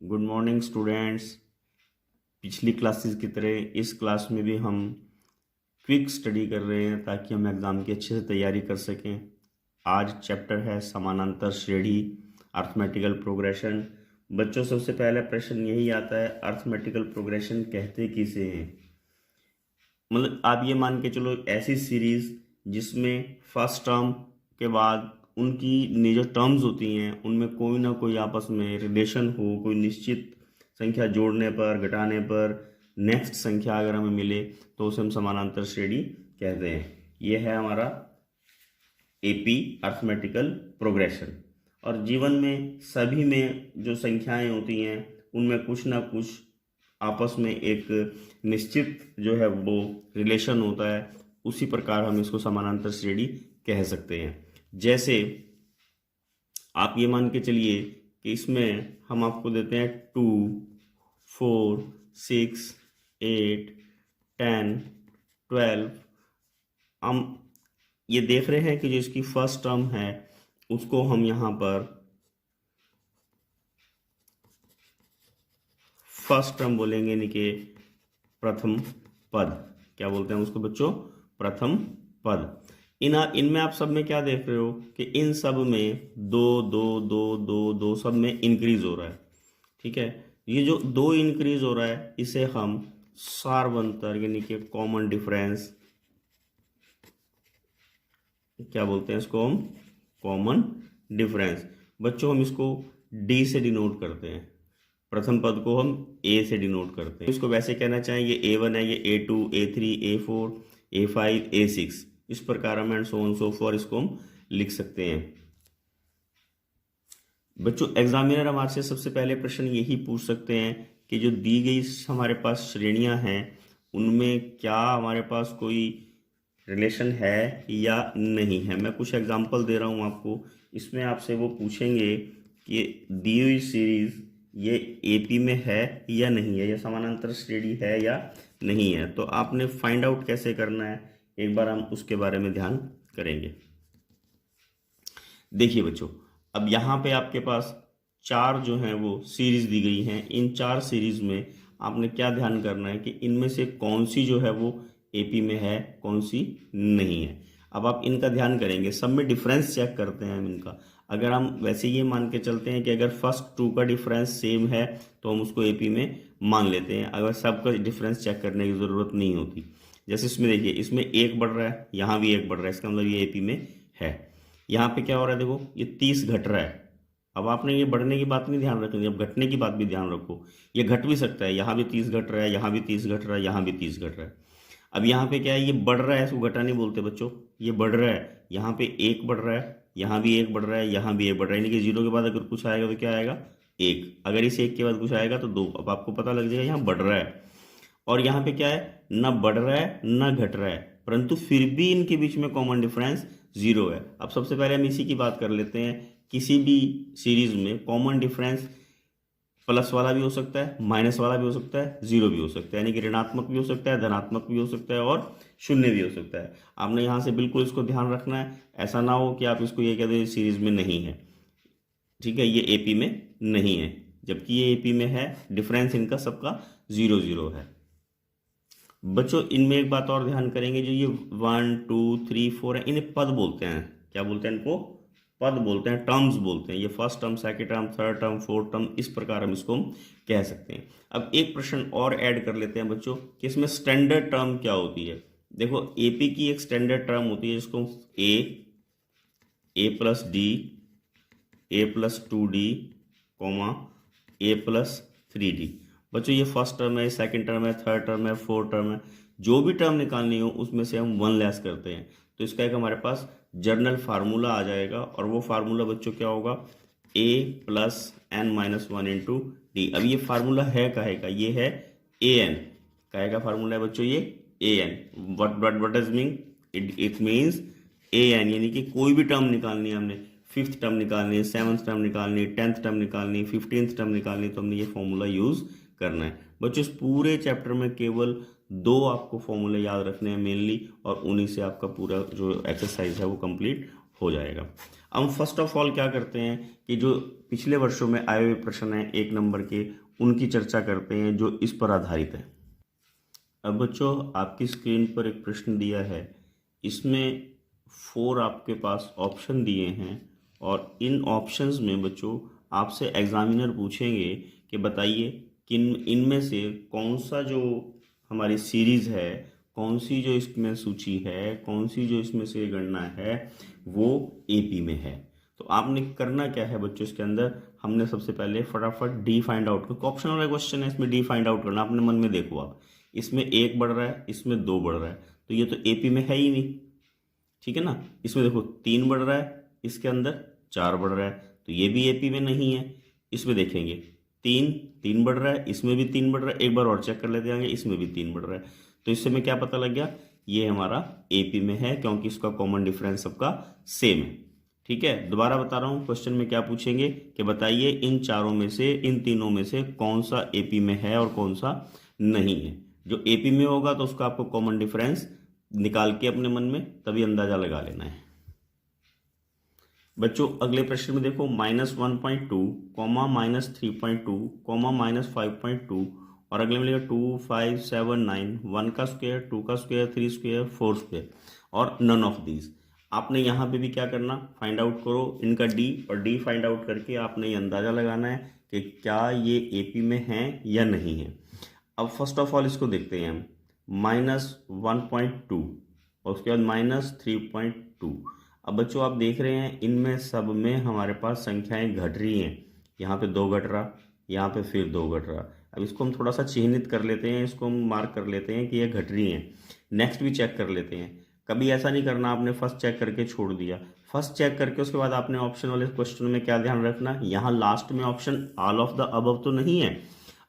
Good morning students. पिछली classes की तरह इस क्लास में भी हम क्विक स्टडी कर रहे हैं ताकि हम एग्ज़ाम की अच्छे से तैयारी कर सकें। आज चैप्टर है समानांतर श्रेणी, अर्थमेटिकल प्रोग्रेशन। बच्चों सबसे पहला प्रश्न यही आता है, अर्थमेटिकल प्रोग्रेशन कहते किसे हैं। मतलब आप ये मान के चलो, ऐसी सीरीज जिसमें फर्स्ट टर्म के बाद उनकी जो टर्म्स होती हैं उनमें कोई ना कोई आपस में रिलेशन हो, कोई निश्चित संख्या जोड़ने पर घटाने पर नेक्स्ट संख्या अगर हमें मिले तो उसे हम समानांतर श्रेणी कहते हैं। ये है हमारा एपी, अर्थमेटिकल प्रोग्रेशन। और जीवन में सभी में जो संख्याएं होती हैं उनमें कुछ ना कुछ आपस में एक निश्चित जो है वो रिलेशन होता है। उसी प्रकार हम इसको समानांतर श्रेणी कह सकते हैं। जैसे आप ये मान के चलिए कि इसमें हम आपको देते हैं 2, 4, 6, 8, 10, 12। हम ये देख रहे हैं कि जो इसकी फर्स्ट टर्म है उसको हम यहाँ पर फर्स्ट टर्म बोलेंगे, यानी कि प्रथम पद। क्या बोलते हैं उसको बच्चों? प्रथम पद। इनमें आप सब में क्या देख रहे हो कि इन सब में दो दो दो दो दो सब में इंक्रीज हो रहा है। ठीक है, ये जो दो इंक्रीज हो रहा है इसे हम सार्वंतर यानी कि कॉमन डिफरेंस क्या बोलते हैं? इसको हम कॉमन डिफरेंस। बच्चों हम इसको डी से डिनोट करते हैं, प्रथम पद को हम ए से डिनोट करते हैं। इसको वैसे कहना चाहें ये A1 है, ये A2, A3, A4, A5, A6, इस प्रकार हम and so on so for इसको हम लिख सकते हैं। बच्चों एग्जामिनर हमारे से सबसे पहले प्रश्न यही पूछ सकते हैं कि जो दी गई हमारे पास श्रेणियां हैं उनमें क्या हमारे पास कोई रिलेशन है या नहीं है। मैं कुछ एग्जांपल दे रहा हूं आपको, इसमें आपसे वो पूछेंगे कि दी हुई सीरीज ये एपी में है या नहीं है, या समानांतर श्रेणी है या नहीं है। तो आपने फाइंड आउट कैसे करना है, एक बार हम उसके बारे में ध्यान करेंगे। देखिए बच्चों, अब यहाँ पे आपके पास चार जो हैं वो सीरीज दी गई हैं। इन चार सीरीज में आपने क्या ध्यान करना है कि इनमें से कौन सी जो है वो एपी में है, कौन सी नहीं है। अब आप इनका ध्यान करेंगे, सब में डिफरेंस चेक करते हैं हम इनका। अगर हम वैसे ये मान के चलते हैं कि अगर फर्स्ट टू का डिफरेंस सेम है तो हम उसको एपी में मान लेते हैं, अगर सबका डिफरेंस चेक करने की ज़रूरत नहीं होती। जैसे इसमें देखिए, इसमें एक बढ़ रहा है, यहाँ भी एक बढ़ रहा है, इसका मतलब ये एपी में है। यहाँ पे क्या हो रहा है, देखो ये 30 घट रहा है। अब आपने ये बढ़ने की बात नहीं ध्यान रखनी, अब घटने की बात भी ध्यान रखो। ये घट भी सकता है, यहाँ भी 30 घट रहा है, यहाँ भी 30 घट रहा है, यहाँ भी 30 घट रहा है। अब यहाँ पे क्या है, ये बढ़ रहा है, इसको घटा नहीं बोलते बच्चों, ये बढ़ रहा है। यहाँ पे एक बढ़ रहा है, यहाँ भी एक बढ़ रहा है, यहाँ भी एक बढ़ रहा है, यानी कि जीरो के बाद अगर कुछ आएगा तो क्या आएगा? एक। अगर इस एक के बाद कुछ आएगा तो दो। अब आपको पता लग जाएगा यहाँ बढ़ रहा है। और यहाँ पे क्या है, ना बढ़ रहा है ना घट रहा है, परंतु फिर भी इनके बीच में कॉमन डिफरेंस जीरो है। अब सबसे पहले हम इसी की बात कर लेते हैं। किसी भी सीरीज में कॉमन डिफरेंस प्लस वाला भी हो सकता है, माइनस वाला भी हो सकता है, जीरो भी हो सकता है, यानी कि ऋणात्मक भी हो सकता है, धनात्मक भी हो सकता है और शून्य भी हो सकता है। आपने यहाँ से बिल्कुल इसको ध्यान रखना है, ऐसा ना हो कि आप इसको ये कह दें सीरीज में नहीं है। ठीक है, ये एपी में नहीं है, जबकि ये एपी में है। डिफरेंस इनका सबका जीरो जीरो है। बच्चों इनमें एक बात और ध्यान करेंगे, जो ये 1, 2, 3, 4 है, इन्हें पद बोलते हैं। क्या बोलते हैं इनको? पद बोलते हैं, टर्म्स बोलते हैं। ये first term, second term, third term, fourth term, इस प्रकार हम इसको कह सकते हैं। अब एक प्रश्न और ऐड कर लेते हैं बच्चों कि इसमें स्टैंडर्ड टर्म क्या होती है। देखो एपी की एक स्टैंडर्ड टर्म होती है जिसको ए प्लस डी, ए प्लस 2d, ए प्लस 3d। बच्चों ये फर्स्ट टर्म है, सेकंड टर्म है, थर्ड टर्म है, फोर्थ टर्म है। जो भी टर्म निकालनी हो उसमें से हम वन लेस करते हैं, तो इसका एक हमारे पास जर्नल फार्मूला आ जाएगा। और वो फार्मूला बच्चों क्या होगा? a plus n minus one into d. अब ये फार्मूला है काहे का? ये है ए एन। काहे का फार्मूला है बच्चों? ये A N. What does mean? It means A N, यानी कि कोई भी टर्म निकालनी है हमने, फिफ्थ टर्म निकालनी है, सेवन्थ टर्म निकालनी है, 10th टर्म निकालनी है, 15th टर्म निकालनी है, तो हमने ये फॉर्मूला यूज करना है। बच्चों इस पूरे चैप्टर में केवल दो आपको फॉर्मूले याद रखने हैं मेनली, और उन्हीं से आपका पूरा जो एक्सरसाइज है वो कंप्लीट हो जाएगा। अब हम फर्स्ट ऑफ ऑल क्या करते हैं कि जो पिछले वर्षों में आए हुए प्रश्न हैं 1 नंबर के, उनकी चर्चा करते हैं जो इस पर आधारित है। अब बच्चों आपकी स्क्रीन पर एक प्रश्न दिया है, इसमें 4 आपके पास ऑप्शन दिए हैं और इन ऑप्शंस में बच्चों आपसे एग्जामिनर पूछेंगे कि बताइए किन इनमें से कौन सा जो हमारी सीरीज़ है, कौन सी जो इसमें सूची है, कौन सी जो इसमें से गणना है वो एपी में है। तो आपने करना क्या है बच्चों, इसके अंदर हमने सबसे पहले फटाफट डी फाइंड आउट, क्योंकि ऑप्शनल वाला क्वेश्चन है, इसमें डी फाइंड आउट करना। अपने मन में देखो आप, इसमें 1 बढ़ रहा है, इसमें 2 बढ़ रहा है, तो ये तो एपी में है ही नहीं, ठीक है ना। इसमें देखो 3 बढ़ रहा है, इसके अंदर 4 बढ़ रहा है, तो ये भी एपी में नहीं है। इसमें देखेंगे 3 बढ़ रहा है, इसमें भी 3 बढ़ रहा है, एक बार और चेक कर लेते हैं, इसमें भी 3 बढ़ रहा है, तो इससे हमें क्या पता लग गया, ये हमारा एपी में है, क्योंकि इसका कॉमन डिफरेंस सबका सेम है। ठीक है, दोबारा बता रहा हूँ, क्वेश्चन में क्या पूछेंगे कि बताइए इन चारों में से, इन तीनों में से कौन सा एपी में है और कौन सा नहीं है। जो एपी में होगा तो उसका आपको कॉमन डिफरेंस निकाल के अपने मन में तभी अंदाजा लगा लेना है। बच्चों अगले प्रश्न में देखो, -1.2, -3.2, -5.2 और अगले में लिखा 2, 5, 7, 9, 1 का स्क्वायर, 2 का स्क्वायर, 3 स्क्वायर, 4 स्क्वायर और नन ऑफ दीज। आपने यहाँ पे भी क्या करना, फाइंड आउट करो इनका डी, और डी फाइंड आउट करके आपने ये अंदाज़ा लगाना है कि क्या ये एपी में है या नहीं है। अब फर्स्ट ऑफ ऑल इसको देखते हैं हम, -1.2 और उसके बाद -3.2। अब बच्चों आप देख रहे हैं इनमें सब में हमारे पास संख्याएं घट रही हैं, यहाँ पे 2 घट रहा, यहाँ पे फिर 2 घट रहा। अब इसको हम थोड़ा सा चिन्हित कर लेते हैं, इसको हम मार्क कर लेते हैं कि ये घट रही हैं। नेक्स्ट भी चेक कर लेते हैं। कभी ऐसा नहीं करना आपने फर्स्ट चेक करके छोड़ दिया, फर्स्ट चेक करके उसके बाद आपने ऑप्शन वाले क्वेश्चन में क्या ध्यान रखना, यहाँ लास्ट में option all of the above तो नहीं है।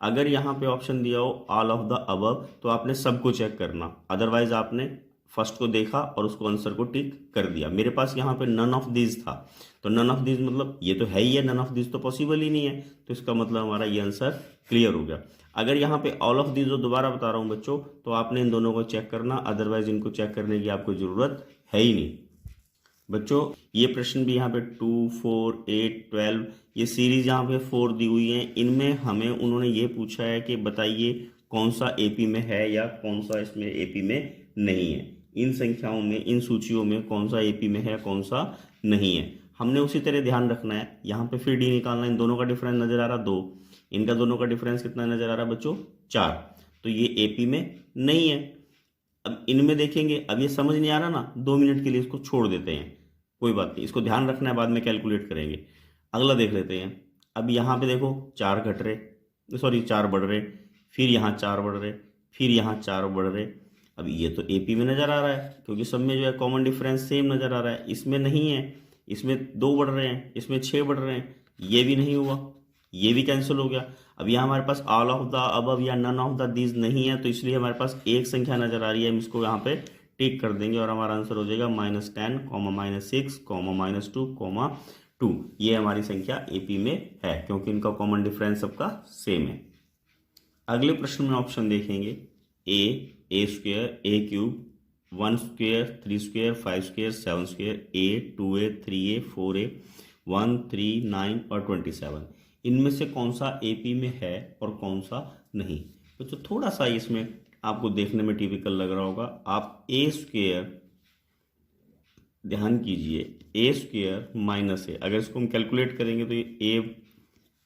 अगर यहाँ पे ऑप्शन दिया हो ऑल ऑफ द अबव तो आपने सबको चेक करना, अदरवाइज आपने फर्स्ट को देखा और उसको आंसर को टिक कर दिया। मेरे पास यहाँ पे नन ऑफ दिस था, तो नन ऑफ दिस मतलब ये तो है ही है, नन ऑफ दिस तो पॉसिबल ही नहीं है, तो इसका मतलब हमारा ये आंसर क्लियर हो गया। अगर यहाँ पे ऑल ऑफ दिस, जो दोबारा बता रहा हूँ बच्चों, तो आपने इन दोनों को चेक करना, अदरवाइज इनको चेक करने की आपको ज़रूरत है ही नहीं। बच्चों ये प्रश्न भी यहाँ पे 2, 4, 8, 12 ये सीरीज यहाँ पे 4 दी हुई है, इनमें हमें उन्होंने ये पूछा है कि बताइए कौन सा एपी में है या कौन सा इसमें एपी में नहीं है। इन संख्याओं में, इन सूचियों में कौन सा एपी में है कौन सा नहीं है, हमने उसी तरह ध्यान रखना है। यहाँ पे फिर डी निकालना है, इन दोनों का डिफरेंस नजर आ रहा 2, इनका दोनों का डिफरेंस कितना नजर आ रहा बच्चों 4, तो ये एपी में नहीं है। अब इनमें देखेंगे, अब ये समझ नहीं आ रहा ना, 2 मिनट के लिए इसको छोड़ देते हैं, कोई बात नहीं, इसको ध्यान रखना है, बाद में कैलकुलेट करेंगे। अगला देख लेते हैं। अब यहाँ पे देखो 4 घट रहे, सॉरी 4 बढ़ रहे, फिर यहाँ 4 बढ़ रहे, फिर यहाँ 4 बढ़ रहे। अब ये तो एपी में नज़र आ रहा है, क्योंकि सब में जो है कॉमन डिफरेंस सेम नज़र आ रहा है। इसमें नहीं है, इसमें 2 बढ़ रहे हैं, इसमें 6 बढ़ रहे हैं, ये भी नहीं हुआ, ये भी कैंसिल हो गया। अब यहाँ हमारे पास ऑल ऑफ द अबव या नन ऑफ द दीज नहीं है, तो इसलिए हमारे पास एक संख्या नज़र आ रही है, हम इसको यहाँ पे टिक कर देंगे और हमारा आंसर हो जाएगा -10, -6, -2, -2। ये हमारी संख्या एपी में है, क्योंकि इनका कॉमन डिफरेंस सबका सेम है। अगले प्रश्न में ऑप्शन देखेंगे, A square, A cube, 1 square, 3 square, 5 square, 7 square, A, 2a, 3a, 4a, 1, 3, 9 और 27। इनमें से कौन सा एपी में है और कौन सा नहीं। तो थोड़ा सा इसमें आपको देखने में टिपिकल लग रहा होगा। आप ए स्क्वायर, ध्यान कीजिए, ए स्क्वायर माइनस ए, अगर इसको हम कैलकुलेट करेंगे तो ये ए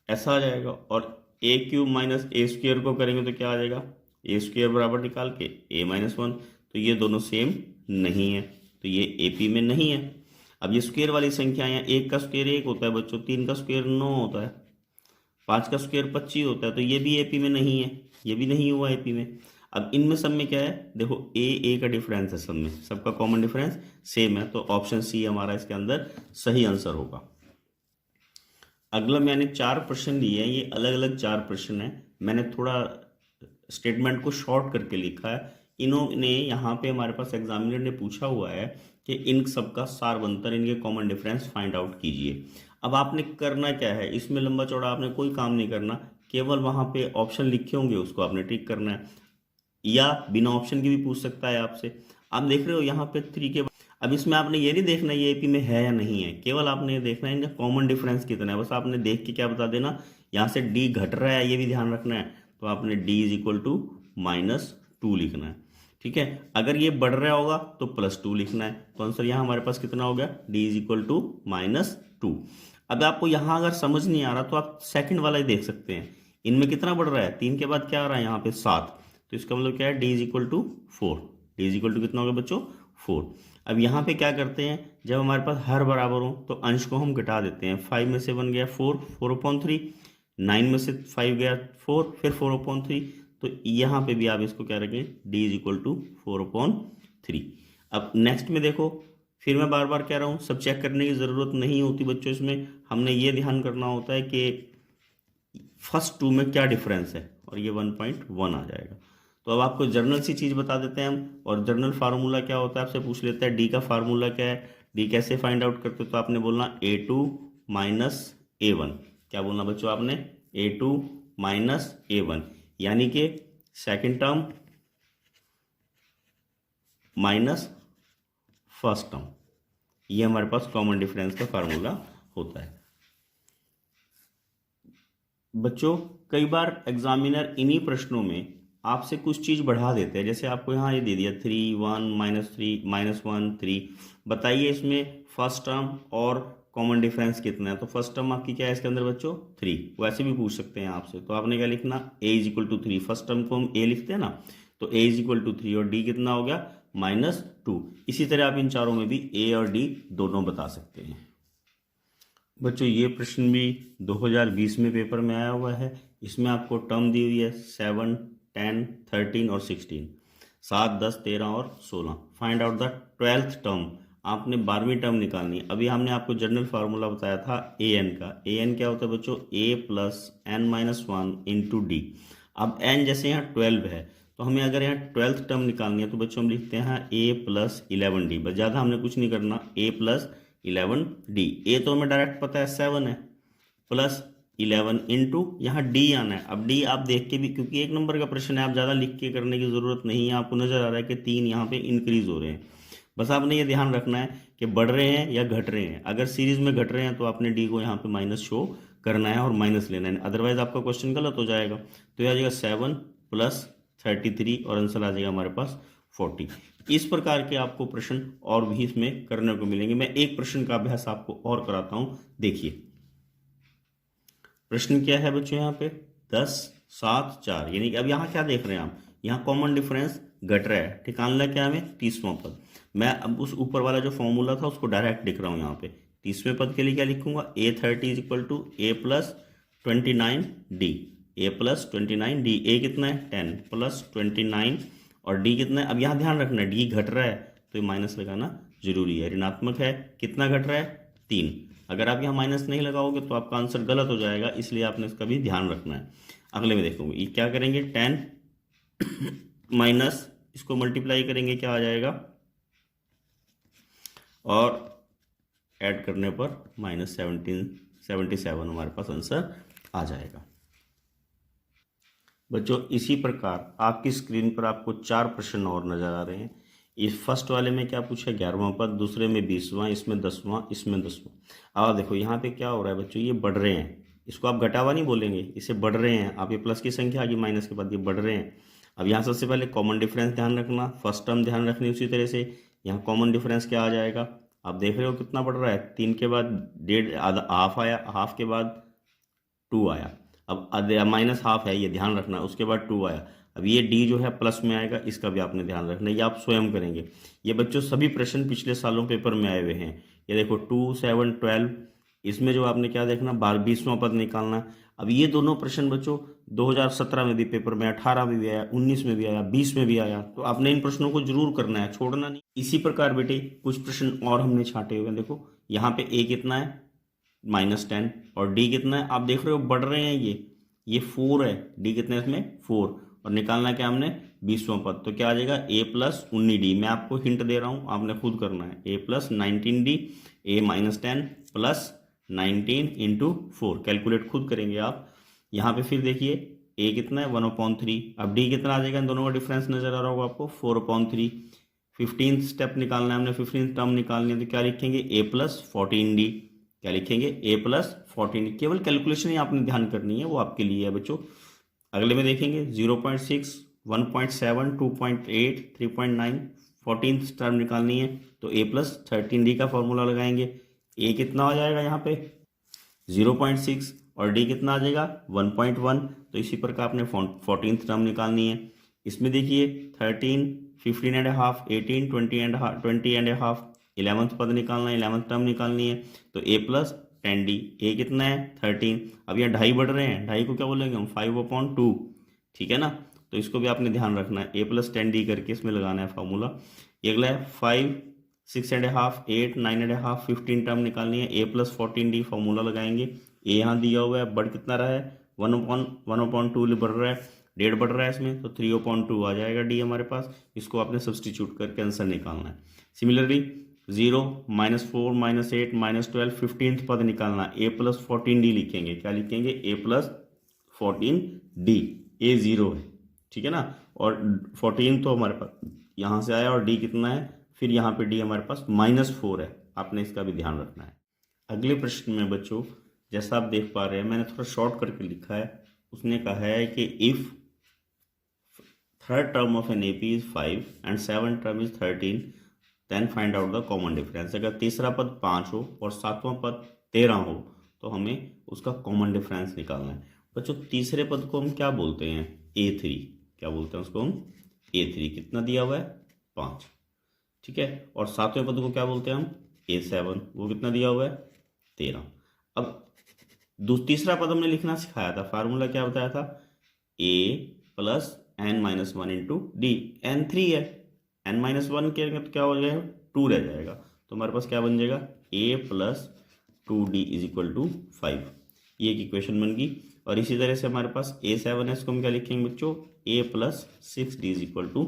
ऐसा आ जाएगा, और ए क्यूब माइनस ए स्क्वायर को करेंगे तो क्या आ जाएगा, ए स्क्वायर बराबर निकाल के a-1, तो ये दोनों सेम नहीं है, तो ये एपी में नहीं है। अब ये स्क्वायर वाली संख्या है, 1 का स्क्वायर 1 होता है बच्चों, 3 का स्क्वायर 9 होता है, 5 का स्क्वायर 25 होता है, तो ये भी एपी में नहीं है, ये भी नहीं हुआ एपी में। अब इनमें सब में क्या है, देखो ए का डिफरेंस है, सब में सबका कॉमन डिफरेंस सेम है, तो ऑप्शन सी हमारा इसके अंदर सही आंसर होगा। अगला मैंने 4 प्रश्न लिए हैं, ये अलग अलग 4 प्रश्न हैं, मैंने थोड़ा स्टेटमेंट को शॉर्ट करके लिखा है। इन्होंने यहाँ पे हमारे पास एग्जामिनर ने पूछा हुआ है कि इन सबका सार बनकर इनके कॉमन डिफरेंस फाइंड आउट कीजिए। अब आपने करना क्या है, इसमें लंबा चौड़ा आपने कोई काम नहीं करना, केवल वहाँ पे ऑप्शन लिखे होंगे उसको आपने टिक करना है, या बिना ऑप्शन के भी पूछ सकता है आपसे। आप देख रहे हो यहाँ पे 3 के, अब इसमें आपने ये नहीं देखना ये एपी में है या नहीं है, केवल आपने ये देखना है इनका कॉमन डिफरेंस कितना है, बस आपने देख के क्या बता देना, यहाँ से डी घट रहा है ये भी ध्यान रखना है, तो आपने डी इज इक्वल टू -2 लिखना है। ठीक है, अगर ये बढ़ रहा होगा तो +2 लिखना है। तो आंसर यहाँ हमारे पास कितना हो गया, डी इज इक्वल टू -2। अब आपको यहाँ अगर समझ नहीं आ रहा तो आप सेकंड वाला ही देख सकते हैं, इनमें कितना बढ़ रहा है, 3 के बाद क्या आ रहा है यहाँ पे 7, तो इसका मतलब क्या है, d is equal to 4। D is equal to कितना हो गया बच्चों, 4। अब यहाँ पे क्या करते हैं, जब हमारे पास हर बराबर हो तो अंश को हम घटा देते हैं। 5 में से 1 गया 4, 4/3, 9 में से 5 गया 4, फिर 4/3, तो यहाँ पे भी आप इसको क्या रखें, d इज इक्वल टू 4/3। अब नेक्स्ट में देखो, फिर मैं बार बार कह रहा हूँ, सब चेक करने की ज़रूरत नहीं होती बच्चों, इसमें हमने ये ध्यान करना होता है कि फर्स्ट 2 में क्या डिफरेंस है, और ये 1.1 आ जाएगा। तो अब आपको जर्नल सी चीज़ बता देते हैं हम, और जर्नल फार्मूला क्या होता है आपसे पूछ लेता है, डी का फार्मूला क्या है, डी कैसे फाइंड आउट करते हो, तो आपने बोलना A2 - A1। क्या बोलना बच्चों आपने, A2 - A1, यानी कि second term minus first term, ये हमारे पास कॉमन डिफरेंस का फार्मूला होता है। बच्चों कई बार एग्जामिनर इन्हीं प्रश्नों में आपसे कुछ चीज़ बढ़ा देते हैं, जैसे आपको यहाँ ये दे दिया 3 1 -3 -1 3, बताइए इसमें फर्स्ट टर्म और कॉमन डिफरेंस कितना है। तो फर्स्ट टर्म आपकी क्या है इसके अंदर बच्चों, 3। वैसे भी पूछ सकते हैं आपसे, तो आपने क्या लिखना, a is equal to 3, first term को हम a लिखते हैं ना, तो a इज इक्वल टू 3, और d कितना हो गया, -2। इसी तरह आप इन चारों में भी a और d दोनों बता सकते हैं। बच्चों ये प्रश्न भी 2020 में पेपर में आया हुआ है, इसमें आपको टर्म दी हुई है 7 10 13 और 16, 7 10 13 और 16। Find out the 12th term, आपने 12वीं टर्म निकालनी है। अभी हमने आपको जनरल फार्मूला बताया था an का, an क्या होता है बच्चों, a + n-1 इंटू डी। अब n जैसे यहाँ 12 है, तो हमें अगर यहाँ 12th टर्म निकालनी है तो बच्चों हम लिखते हैं a + 11d, बस ज़्यादा हमने कुछ नहीं करना, a + 11d। a तो हमें डायरेक्ट पता है 7 है, प्लस 11 इंटू यहाँ d आना है। अब d आप देख के भी, क्योंकि 1 नंबर का प्रश्न है, आप ज़्यादा लिख के करने की ज़रूरत नहीं है, आपको नज़र आ रहा है कि 3 यहाँ पे इंक्रीज हो रहे हैं। बस आपने ये ध्यान रखना है कि बढ़ रहे हैं या घट रहे हैं। अगर सीरीज में घट रहे हैं तो आपने डी को यहाँ पे माइनस शो करना है और माइनस लेना है, अदरवाइज आपका क्वेश्चन गलत हो जाएगा। तो ये आ जाएगा 7 + 33 और आंसर आ जाएगा हमारे पास 40। इस प्रकार के आपको प्रश्न और भी इसमें करने को मिलेंगे। मैं एक प्रश्न का अभ्यास आपको और कराता हूँ, देखिए प्रश्न क्या है बच्चों, यहाँ पे 10 7 4, यानी कि अब यहाँ क्या देख रहे हैं आप, यहाँ कॉमन डिफरेंस घट रहा है, ठिकाना क्या हमें 30वां पद। मैं अब उस ऊपर वाला जो फॉर्मूला था उसको डायरेक्ट लिख रहा हूँ यहाँ पे। 30वें पद के लिए क्या लिखूंगा, A30 is equal to a + 29d, a + 29d। a कितना है 10 + 29 और d कितना है, अब यहाँ ध्यान रखना है d घट रहा है तो ये माइनस लगाना जरूरी है, ऋणात्मक है, कितना घट रहा है 3। अगर आप यहाँ माइनस नहीं लगाओगे तो आपका आंसर गलत हो जाएगा, इसलिए आपने इसका भी ध्यान रखना है। अगले में देखोगे ये क्या करेंगे, 10 माइनस इसको मल्टीप्लाई करेंगे, क्या आ जाएगा, और ऐड करने पर -77 हमारे पास आंसर आ जाएगा। बच्चों इसी प्रकार आपकी स्क्रीन पर आपको 4 प्रश्न और नजर आ रहे हैं। इस फर्स्ट वाले में क्या पूछा, 11वां पद, दूसरे में 20वां, इसमें 10वां, इसमें 10वां। अब देखो यहाँ पे क्या हो रहा है बच्चों, ये बढ़ रहे हैं, इसको आप घटावा नहीं बोलेंगे, इसे बढ़ रहे हैं। आप ये प्लस की संख्या आ गई, माइनस के बाद ये बढ़ रहे हैं। अब यहाँ सबसे पहले कॉमन डिफरेंस ध्यान रखना, फर्स्ट टर्म ध्यान रखनी, उसी तरह से यहाँ कॉमन डिफरेंस क्या आ जाएगा, आप देख रहे हो कितना बढ़ रहा है, 3 के बाद डेढ़ आधा हाफ आया, हाफ के बाद 2 आया, अब -हाफ है ये ध्यान रखना, उसके बाद 2 आया। अब ये डी जो है प्लस में आएगा, इसका भी आपने ध्यान रखना है, ये आप स्वयं करेंगे। ये बच्चों सभी प्रश्न पिछले सालों पेपर में आए हुए हैं। ये देखो 2 7 12, इसमें जो आपने क्या देखना, 20वां पद निकालना। अब ये दोनों प्रश्न बच्चों 2017 में भी पेपर में, 18 में भी आया, 19 में भी आया, 20 में भी आया, तो आपने इन प्रश्नों को जरूर करना है, छोड़ना नहीं। इसी प्रकार बेटे कुछ प्रश्न और हमने छांटे हुए हैं। देखो यहाँ पे a कितना है -10 और d कितना है, आप देख रहे हो बढ़ रहे हैं, ये 4 है, d कितना है इसमें 4, और निकालना क्या हमने 20वां पद, तो क्या आ जाएगा a + 19d। मैं आपको हिंट दे रहा हूँ, आपने खुद करना है, a + 19d, a -10 + 19 into 4, calculate खुद करेंगे आप। यहाँ पे फिर देखिए a कितना है 1/3, अब d कितना आ जाएगा, इन दोनों का डिफरेंस नजर आ रहा होगा आपको 4/3, 15th स्टेप निकालना है हमने, 15th टर्म निकालनी है, तो क्या लिखेंगे a+14d, क्या लिखेंगे a+14d। केवल कैलकुलेशन ही आपने ध्यान करनी है, वो आपके लिए है बच्चों। अगले में देखेंगे 0.6, 1.7, 2.8, 3.9, 14th टर्म निकालनी है, तो a+13d का फॉर्मूला लगाएंगे। a कितना हो जाएगा यहाँ पे 0.6 और d कितना आ जाएगा 1.1। तो इसी प्रकार आपने 14th टर्म निकालनी है। इसमें देखिए 13, 15.5, 18, 20.5, 11th पद निकालना है, 11th टर्म निकालनी है, तो a+10d। a कितना है 13। अब यहाँ ढाई बढ़ रहे हैं, ढाई को क्या बोलेंगे हम 5/2, ठीक है ना। तो इसको भी आपने ध्यान रखना है, a+10d करके इसमें लगाना है फॉर्मूला। ये अगला है 5, 6.5, 8, 9.5, 15 टर्म निकालनी है, a+14d फॉर्मूला लगाएंगे। a यहाँ दिया हुआ है, बढ़ कितना रहा है 1/2 बढ़ रहा है, 1.5 बढ़ रहा है इसमें, तो 3/2 आ जाएगा d हमारे पास। इसको आपने सब्सटीट्यूट करके आंसर निकालना है। सिमिलरली 0, -4, -8, -12, 15th पद निकालना, a+14d लिखेंगे। क्या लिखेंगे a+14d, a 0 है, ठीक है ना। और 14 तो हमारे पास यहाँ से आया, और d कितना है, फिर यहाँ पे d हमारे पास -4 है। आपने इसका भी ध्यान रखना है। अगले प्रश्न में बच्चों जैसा आप देख पा रहे हैं, मैंने थोड़ा शॉर्ट करके लिखा है। उसने कहा है कि if third term of an AP is 5 and 7th term is 13, then find out the common difference. अगर तीसरा पद 5 हो और 7वां पद 13 हो, तो हमें उसका कॉमन डिफरेंस निकालना है। बच्चों तीसरे पद को हम क्या बोलते हैं A3, क्या बोलते हैं उसको हम A3। कितना दिया हुआ है 5, ठीक है। और 7वें पद को क्या बोलते हैं हम A7, वो कितना दिया हुआ है 13। अब तीसरा पद हमने लिखना सिखाया था, फार्मूला क्या बताया था a+n-1 इंटू डी। n3 है, n-1 के तो क्या हो जाएगा 2 रह जाएगा, तो हमारे पास क्या बन जाएगा a+2d इज इक्वल टू 5। ये एक इक्वेशन बन गई। और इसी तरह से हमारे पास a7 है, इसको हम क्या लिखेंगे बच्चों a+6d इज इक्वल टू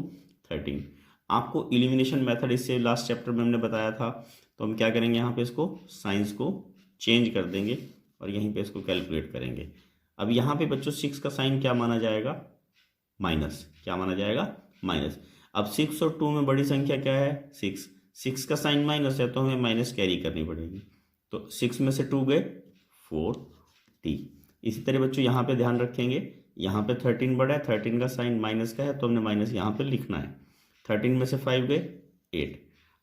13। आपको इलिमिनेशन मेथड इससे लास्ट चैप्टर में हमने बताया था, तो हम क्या करेंगे यहाँ पे इसको साइंस को चेंज कर देंगे और यहीं पे इसको कैलकुलेट करेंगे। अब यहाँ पे बच्चों 6 का साइन क्या माना जाएगा माइनस, क्या माना जाएगा माइनस। अब 6 और 2 में बड़ी संख्या क्या है 6 का साइन माइनस है, तो हमें माइनस कैरी करनी पड़ेगी। तो 6 में से 2 गए 4t। इसी तरह बच्चों यहाँ पे ध्यान रखेंगे, यहाँ पे 13 बड़ा है, 13 का साइन माइनस का है, तो हमने माइनस यहाँ पे लिखना है। 13 में से 5 गए 8।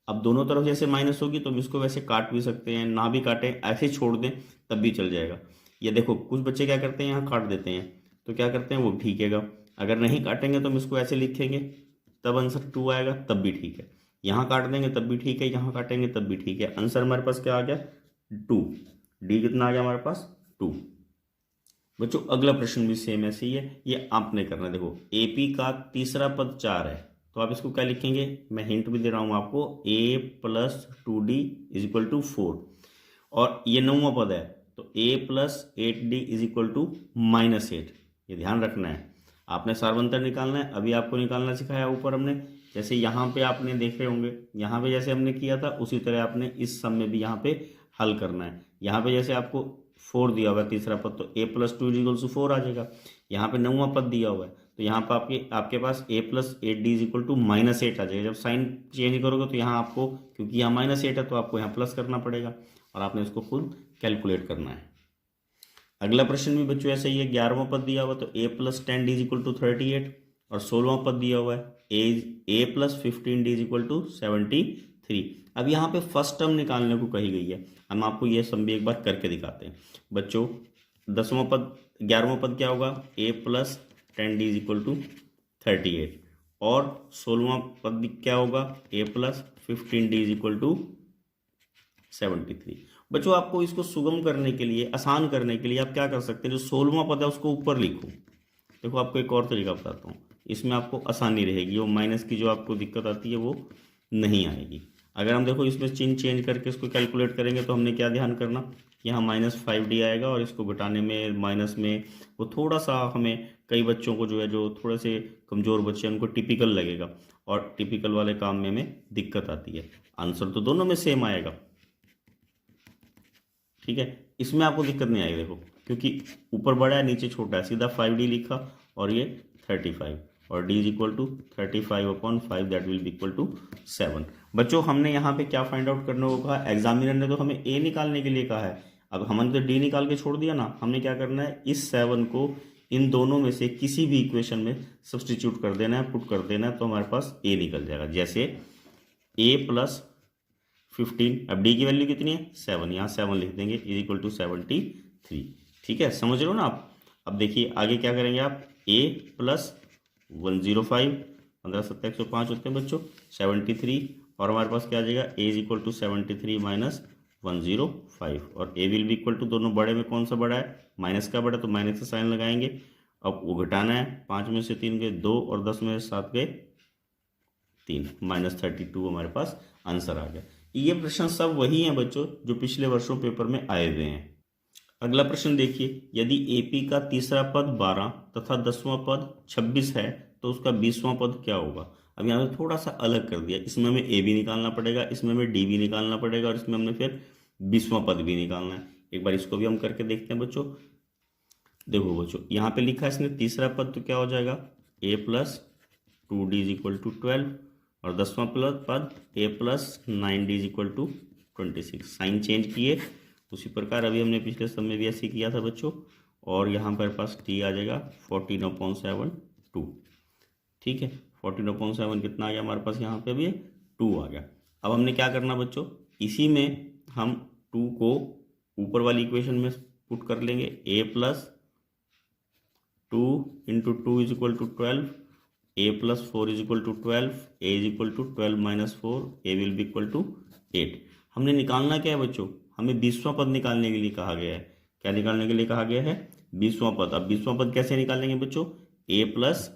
अब दोनों तरफ जैसे माइनस होगी तो हम इसको वैसे काट भी सकते हैं, ना भी काटें ऐसे ही छोड़ दें तब भी चल जाएगा। ये देखो कुछ बच्चे क्या करते हैं यहाँ काट देते हैं, तो क्या करते हैं वो ठीकेगा। अगर नहीं काटेंगे तो हम इसको ऐसे लिखेंगे, तब आंसर 2 आएगा, तब भी ठीक है। यहाँ काट देंगे तब भी ठीक है, यहाँ काटेंगे तब भी ठीक है। आंसर हमारे पास क्या आ गया 2। डी कितना आ गया हमारे पास 2। बच्चों अगला प्रश्न भी सेम ऐसे ही है, ये आपने करना है। देखो AP का तीसरा पद 4 है, तो आप इसको क्या लिखेंगे, मैं हिंट भी दे रहा हूँ आपको, a+2d इज इक्वल टू 4। और ये 9वां पद है, तो a+8d इज इक्वल टू -8। ये ध्यान रखना है, आपने सार्वंतर निकालना है। अभी आपको निकालना सिखाया ऊपर हमने, जैसे यहाँ पे आपने देख रहे होंगे, यहाँ पे जैसे हमने किया था उसी तरह आपने इस सम में भी यहाँ पे हल करना है। यहाँ पे जैसे आपको 4 दिया हुआ है तीसरा पद, तो a+2 इज इक्वल टू 4 आ जाएगा। यहाँ पे 9वां पद दिया हुआ है, तो यहाँ पर आपके पास a+8d इज इक्वल टू -8 आ जाएगा। जब साइन चेंज करोगे तो यहाँ आपको, क्योंकि यहाँ -8 है तो आपको यहाँ प्लस करना पड़ेगा, और आपने इसको खुद कैलकुलेट करना है। अगला प्रश्न भी बच्चों ऐसे ही है, 11वां पद दिया हुआ, तो a+10d इज इक्वल टू 38। और 16वां पद दिया हुआ है a+15d इज इक्वल टू 73। अब यहाँ पे फर्स्ट टर्म निकालने को कही गई है, हम आपको ये सम भी एक बार करके दिखाते हैं बच्चों। 11वां पद क्या होगा a+10d इज इक्वल टू 38। और 16वां पद क्या होगा a+15d इज इक्वल टू 73। बच्चों आपको इसको सुगम करने के लिए, आसान करने के लिए आप क्या कर सकते हैं, जो 16वां पद है उसको ऊपर लिखो। देखो आपको एक और तरीका बताता हूँ, इसमें आपको आसानी रहेगी, वो माइनस की जो आपको दिक्कत आती है वो नहीं आएगी। अगर हम देखो इसमें चिन्ह चेंज करके इसको कैलकुलेट करेंगे, तो हमने क्या ध्यान करना, यहाँ -5d आएगा, और इसको घटाने में माइनस में वो थोड़ा सा हमें, कई बच्चों को जो है जो थोड़े से कमज़ोर बच्चे हैं उनको टिपिकल लगेगा, और टिपिकल वाले काम में हमें दिक्कत आती है। आंसर तो दोनों में सेम आएगा, ठीक है, इसमें आपको दिक्कत नहीं आएगी। देखो क्योंकि ऊपर बड़ा है नीचे छोटा है, सीधा 5d लिखा और ये 35। और d is equal to 35/5, that will be equal to 7। बच्चों हमने यहाँ पे क्या फाइंड आउट करने को कहा, एग्जामिनर ने तो हमें a निकालने के लिए कहा है, अब हमने तो d निकाल के छोड़ दिया ना, हमने क्या करना है, इस 7 को इन दोनों में से किसी भी इक्वेशन में सब्सटीट्यूट कर देना है, पुट कर देना है, तो हमारे पास a निकल जाएगा। जैसे a प्लस 15, अब d की वैल्यू कितनी है 7, यहाँ 7 लिख देंगे, इज इक्वल टू 73। ठीक है, समझ रहे हो ना आप। अब देखिए आगे क्या करेंगे आप, a प्लस 105, 15 7 105 होते हैं बच्चों, 73, और हमारे पास क्या आ जाएगा, a is equal to 73 minus 105, और a will be equal to, दोनों बड़े में कौन सा बड़ा है, माइनस का बड़ा, तो माइनस का साइन लगाएंगे। अब वो घटाना है, 5 में से 3 गए 2, और 10 में से 7 गए 3, -32 हमारे पास आंसर आ गया। ये प्रश्न सब वही हैं बच्चों जो पिछले वर्षों पेपर में आए हुए हैं। अगला प्रश्न देखिए, यदि एपी का तीसरा पद 12 तथा 10वां पद 26 है तो उसका 20वां पद क्या होगा। अब यहाँ पे थोड़ा सा अलग कर दिया, इसमें हमें ए भी निकालना पड़ेगा, इसमें हमें डी भी निकालना पड़ेगा, और इसमें हमने फिर 20वां पद भी निकालना है। एक बार इसको भी हम करके देखते हैं बच्चों। देखो बच्चों, यहाँ पे लिखा है इसने तीसरा पद, तो क्या हो जाएगा, a plus 2d is equal to 12, और 10वां पद a plus 9d is equal to 26। Sign change किए, उसी प्रकार अभी हमने पिछले समय भी ऐसे किया था बच्चों, और यहाँ पर पास t आ जाएगा 14/7 ठीक है, 14/7 कितना आ गया हमारे पास, यहाँ पे भी 2 आ गया। अब हमने क्या करना बच्चों, इसी में हम 2 को ऊपर वाली इक्वेशन में पुट कर लेंगे, a plus 2 into 2 is equal to 12, a plus 4 is equal to 12, a is equal to 12 minus 4, a will be equal to 8। हमने निकालना क्या है बच्चों, हमें 20वां पद निकालने के लिए कहा गया है। क्या निकालने के लिए कहा गया है, 20वां पद। अब 20वां पद कैसे निकालेंगे बच्चों, a प्लस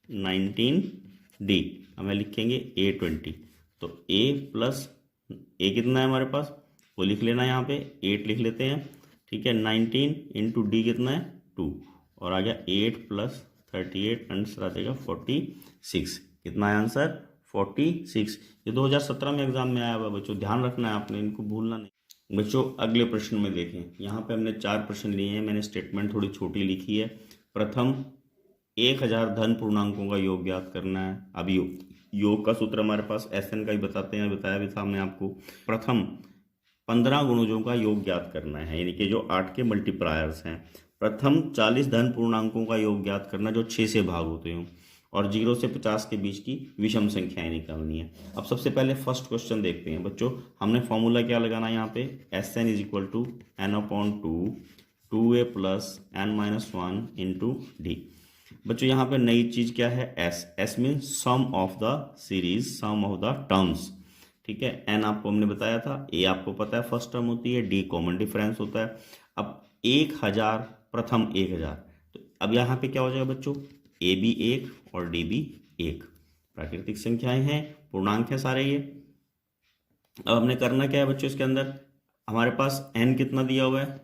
19d, हमें लिखेंगे a 20, तो a प्लस a कितना है हमारे पास, वो लिख लेना, यहाँ पे 8 लिख लेते हैं, ठीक है। 19 इंटू डी कितना है 2, और आ गया 8 प्लस 38, आंसर आ जाएगा 46। कितना है आंसर, 46। ये 2017 में एग्जाम में आया हुआ बच्चों, ध्यान रखना है आपने, इनको भूलना नहीं। बच्चों अगले प्रश्न में देखें, यहाँ पे हमने 4 प्रश्न लिए हैं, मैंने स्टेटमेंट थोड़ी छोटी लिखी है। प्रथम 1000 धन पूर्णांकों का योग ज्ञात करना है। अब योग का सूत्र हमारे पास SN का ही बताते हैं, बताया भी था हमने आपको। प्रथम 15 गुणजों का योग ज्ञात करना है, यानी कि जो 8 के मल्टीप्लायर्स हैं। प्रथम 40 धन पूर्णांकों का योग ज्ञात करना जो 6 से भाग होते हों, और 0 से 50 के बीच की विषम संख्याएं निकालनी है। अब सबसे पहले फर्स्ट क्वेश्चन देखते हैं बच्चों। हमने फॉर्मूला क्या लगाना है यहाँ पे, SN is equal to n/2 2a plus n-1 into d. बच्चों यहाँ पे नई चीज क्या है, S means sum of the series, sum of the terms, ठीक है। n आपको हमने बताया था, a आपको पता है फर्स्ट टर्म होती है, d कॉमन डिफरेंस होता है। अब 1000 प्रथम 1000, तो अब यहाँ पे क्या हो जाएगा बच्चों, a भी 1 और d भी 1, प्राकृतिक संख्याएं हैं, पूर्णांक है सारे ये। अब हमने करना क्या है बच्चों, इसके अंदर हमारे पास n कितना दिया हुआ है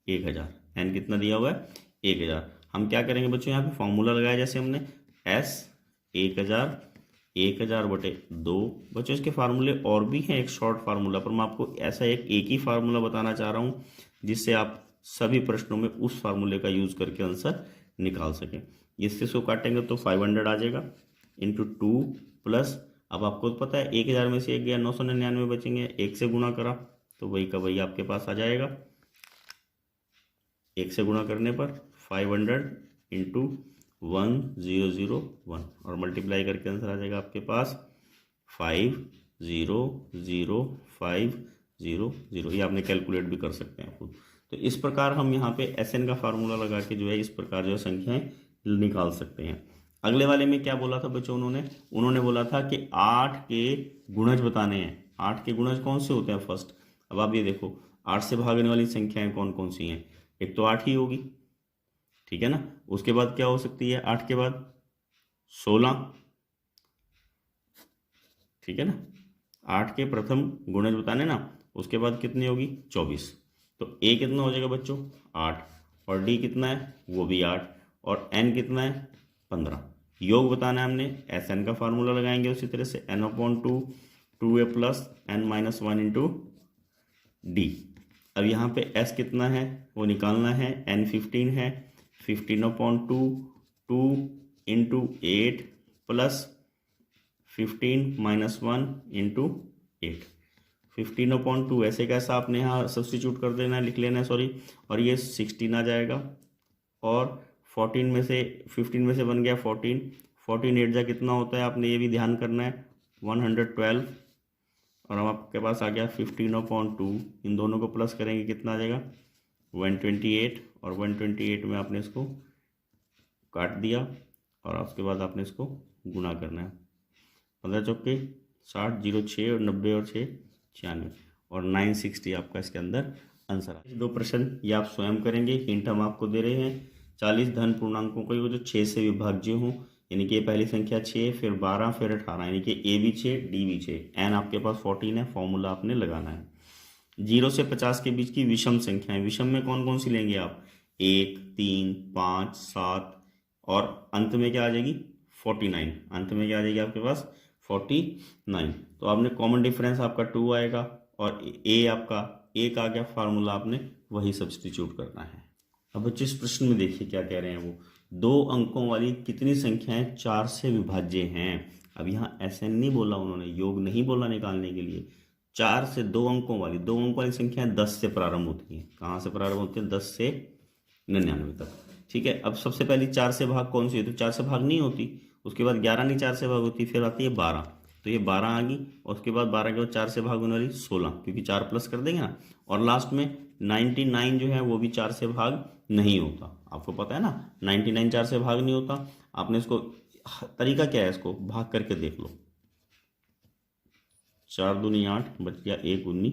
1000, n कितना दिया हुआ है 1000। हम क्या करेंगे बच्चों, यहाँ पे फॉर्मूला लगाया जैसे हमने s 1000 बटे 2। बच्चों इसके फार्मूले और भी हैं, एक शॉर्ट फार्मूला, पर मैं आपको ऐसा एक ही फार्मूला बताना चाह रहा हूँ जिससे आप सभी प्रश्नों में उस फार्मूले का यूज करके आंसर निकाल सकें। इससे इसको काटेंगे तो 500 आ जाएगा इंटू 2 प्लस, अब आपको पता है 1000 में से 1 गया 999 बचेंगे, 1 से गुणा करा तो वही का वही आपके पास आ जाएगा। 1 से गुणा करने पर 500 इंटू 1001, और मल्टीप्लाई करके आंसर आ जाएगा आपके पास 500500। ये आपने कैलकुलेट भी कर सकते हैं खुद। तो इस प्रकार हम यहाँ पे SN का फार्मूला लगा के जो है इस प्रकार जो है संख्याएं निकाल सकते हैं। अगले वाले में क्या बोला था बच्चों, उन्होंने बोला था कि 8 के गुणज बताने हैं। 8 के गुणज कौन से होते हैं फर्स्ट। अब आप ये देखो 8 से भागने वाली संख्याएं कौन कौन सी हैं, एक तो 8 ही होगी, ठीक है ना। उसके बाद क्या हो सकती है, 8 के बाद 16, ठीक है ना। 8 के प्रथम गुणज बताने ना, उसके बाद कितनी होगी 24, तो a कितना हो जाएगा बच्चों 8, और d कितना है वो भी 8, और n कितना है 15। योग बताना है हमने, SN का फार्मूला लगाएंगे उसी तरह से n/2 2a plus n-1 into d. अब यहाँ पे s कितना है वो निकालना है, n 15 है, 15/2 2 इंटू 8 प्लस 15 माइनस 1 इंटू 8। 15/2 ऐसे कैसा आपने यहाँ सब्सटीट्यूट कर देना है, लिख लेना है सॉरी, और ये 16 आ जाएगा। और 14 में से 15 में से बन गया 14, 14 8 जा कितना होता है आपने ये भी ध्यान करना है, 112। और अब आपके पास आ गया 15/2, इन दोनों को प्लस करेंगे कितना आ जाएगा 128, और 128 में आपने इसको काट दिया और उसके बाद आपने इसको गुना करना है। 15 चौके 60, 0 6 और 90 और 6 96, और 960 आपका इसके अंदर आंसर है। 2 प्रश्न ये आप स्वयं करेंगे, हिंट हम आपको दे रहे हैं। 40 धन पूर्णांकों को जो 6 से विभाज्य हों, यानी कि पहली संख्या 6, फिर 12, फिर 18, यानी कि ए भी 6 डी भी 6, एन आपके पास 14 है, फॉर्मूला आपने लगाना है। 0 से 50 के बीच की विषम संख्याएं, विषम में कौन कौन सी लेंगे आप, 1 3 5 7, और अंत में क्या आ जाएगी 49, अंत में क्या आ जाएगी आपके पास 49। तो आपने कॉमन डिफरेंस आपका 2 आएगा, और ए आपका 1 आ गया, फार्मूला आपने वही सब्सटीट्यूट करना है। अब बच्चों इस प्रश्न में देखिए क्या कह रहे हैं वो, 2 अंकों वाली कितनी संख्याएं 4 से विभाज्य हैं। अब यहाँ SN नहीं बोला उन्होंने, योग नहीं बोला निकालने के लिए। 4 से 2 अंकों वाली, 2 अंकों वाली संख्याएं 10 से प्रारंभ होती हैं। कहाँ से प्रारंभ होती है, 10 से 99 तक। ठीक है, अब सबसे पहली 4 से भाग कौन सी होती है, 4 से भाग नहीं होती, उसके बाद 11 नहीं 4 से भाग होती, फिर आती है 12, तो ये 12 आ गई, और उसके बाद 12 के बाद 4 से भाग होने वाली 16, क्योंकि 4 प्लस कर देंगे ना, और लास्ट में 99 जो है वो भी 4 से भाग नहीं होता, आपको पता है ना 99 4 से भाग नहीं होता। आपने इसको तरीका क्या है, इसको भाग करके देख लो, 4 दूनी 8 बच गया, 1 उन्नी,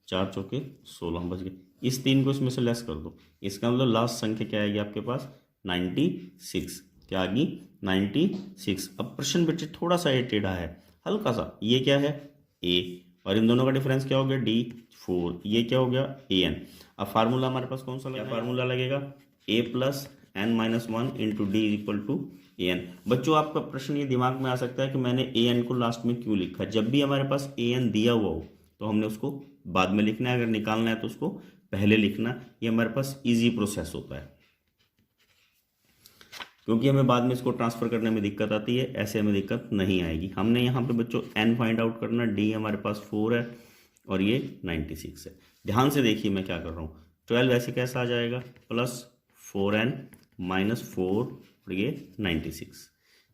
4 चौके 16 बच गए। इस 3 को इसमें से लेस कर दो, इसका मतलब लास्ट संख्या क्या आएगी आपके पास 96, क्या आ गई 96। अब प्रश्न बच्चे थोड़ा सा ये टेढ़ा है, हल्का सा, ये क्या है a, और इन दोनों का डिफरेंस क्या हो गया d4, ये क्या हो गया an। अब फार्मूला हमारे पास कौन सा लगेगा, फार्मूला लगेगा a plus n minus 1 into d equal to an। बच्चों आपका प्रश्न ये दिमाग में आ सकता है कि मैंने an को लास्ट में क्यों लिखा। जब भी हमारे पास an दिया हुआ हो तो हमने उसको बाद में लिखना है, अगर निकालना है तो उसको पहले लिखना, ये हमारे पास इजी प्रोसेस होता है, क्योंकि हमें बाद में इसको ट्रांसफर करने में दिक्कत आती है, ऐसे हमें दिक्कत नहीं आएगी। हमने यहाँ पे बच्चों n फाइंड आउट करना, d हमारे पास 4 है और ये 96 है। ध्यान से देखिए मैं क्या कर रहा हूँ, 12 ऐसे कैसा आ जाएगा प्लस 4n माइनस 4 और ये 96,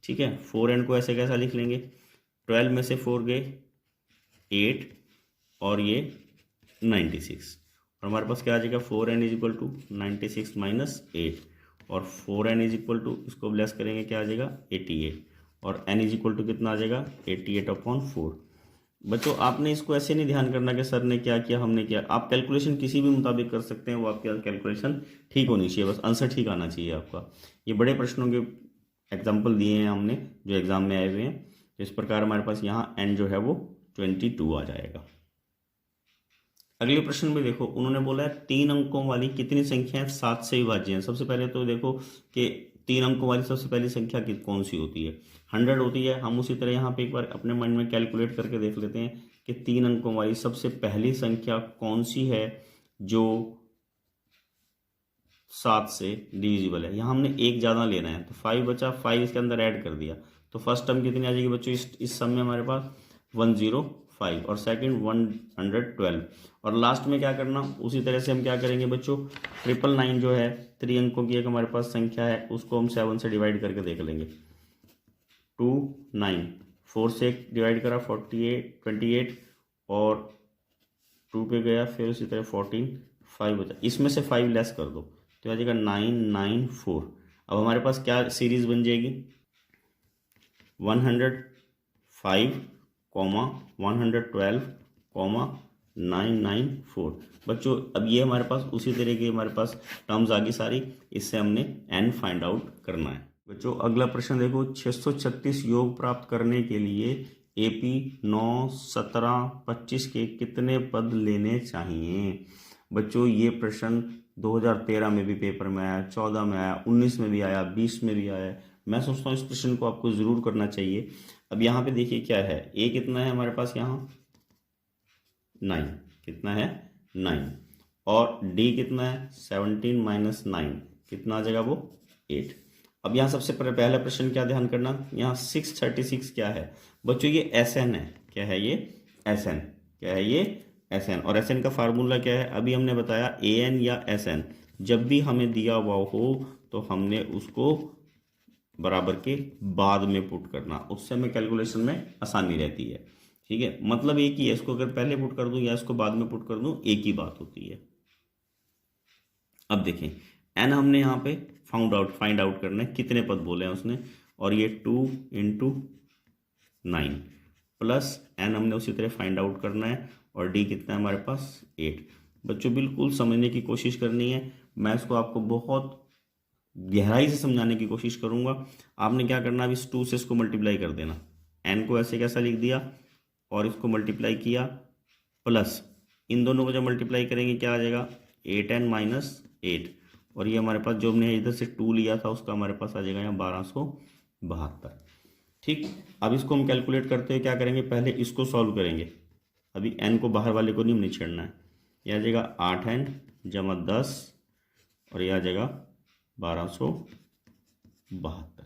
ठीक है। 4n को ऐसे कैसा लिख लेंगे, 12 में से 4 गए 8 और ये 96, और हमारे पास क्या आ जाएगा 4n is equal to 96 minus 8, और 4n इज इक्वल टू इसको लेस करेंगे क्या आ जाएगा 88, और n इज इक्वल टू कितना आ जाएगा 88/4। बच्चों आपने इसको ऐसे नहीं ध्यान करना कि सर ने क्या किया हमने किया, आप कैलकुलेशन किसी भी मुताबिक कर सकते हैं, वो आपकी कैलकुलेशन ठीक होनी चाहिए, बस आंसर ठीक आना चाहिए आपका। ये बड़े प्रश्नों के एग्जाम्पल दिए हैं हमने जो एग्जाम में आए हुए हैं, तो इस प्रकार हमारे पास यहाँ n जो है वो 22 आ जाएगा। अगले प्रश्न में देखो उन्होंने बोला है 3 अंकों वाली कितनी संख्याएं 7 से विभाज्य हैं। सबसे पहले तो देखो कि 3 अंकों वाली सबसे पहली संख्या कौन सी होती है, 100 होती है। हम उसी तरह यहाँ पे एक बार अपने माइंड में कैलकुलेट करके देख लेते हैं कि 3 अंकों वाली सबसे पहली संख्या कौन सी है जो 7 से डिविजिबल है। यहाँ हमने एक ज़्यादा लेना है, तो 5 बचा, 5 इसके अंदर ऐड कर दिया, तो फर्स्ट टर्म कितनी आ जाएगी बच्चों इस सम में हमारे पास 105, और सेकंड 112, और लास्ट में क्या करना उसी तरह से हम क्या करेंगे बच्चों 999 जो है 3 अंकों की एक हमारे पास संख्या है, उसको हम 7 से डिवाइड करके देख लेंगे। 2 9 4 से डिवाइड करा 28 और 2 पे गया, फिर उसी तरह 14 5 बचा, इसमें से 5 लेस कर दो तो आ जाएगा 994। अब हमारे पास क्या सीरीज बन जाएगी 105, 112, 994। बच्चों अब ये हमारे पास उसी तरह की हमारे पास टर्म्स आ गई सारी, इससे हमने n फाइंड आउट करना है। बच्चों अगला प्रश्न देखो, 636 योग प्राप्त करने के लिए AP 9, 17, 25 के कितने पद लेने चाहिए। बच्चों ये प्रश्न 2013 में भी पेपर में आया, 14 में आया, 19 में भी आया, 20 में भी आया। मैं सोचता हूँ इस प्रश्न को आपको ज़रूर करना चाहिए। अब यहाँ पे देखिए क्या है, a कितना है हमारे पास यहाँ 9, कितना है 9, और d कितना है 17 माइनस 9, कितना आ जाएगा वो 8, अब यहाँ सबसे पहला प्रश्न क्या ध्यान करना, यहाँ 636 क्या है बच्चों, ये SN है। क्या है ये? SN। क्या है ये? SN। और SN का फार्मूला क्या है? अभी हमने बताया AN या SN जब भी हमें दिया हुआ हो तो हमने उसको बराबर के बाद में पुट करना, उससे हमें कैलकुलेशन में आसानी रहती है। ठीक है, मतलब एक ही है, इसको अगर पहले पुट कर दूं या इसको बाद में पुट कर दूं एक ही बात होती है। अब देखें n हमने यहाँ पे फाइंड आउट करना है, कितने पद बोले हैं उसने, और ये 2 × 9 प्लस n हमने उसी तरह फाइंड आउट करना है, और d कितना है हमारे पास 8। बच्चों बिल्कुल समझने की कोशिश करनी है, मैं इसको आपको बहुत गहराई से समझाने की कोशिश करूंगा। आपने क्या करना, अब इस 2 से इसको मल्टीप्लाई कर देना, n को ऐसे कैसा लिख दिया और इसको मल्टीप्लाई किया, प्लस इन दोनों को जब मल्टीप्लाई करेंगे क्या आ जाएगा 8n - 8, और ये हमारे पास जो हमने इधर से 2 लिया था उसका हमारे पास आ जाएगा यहाँ 1272। ठीक, अब इसको हम कैलकुलेट करते हुए क्या करेंगे, पहले इसको सॉल्व करेंगे, अभी n को बाहर वाले को नहीं छेड़ना है। यह आ जाएगा 8n + 10 और यह आ जाएगा 1272।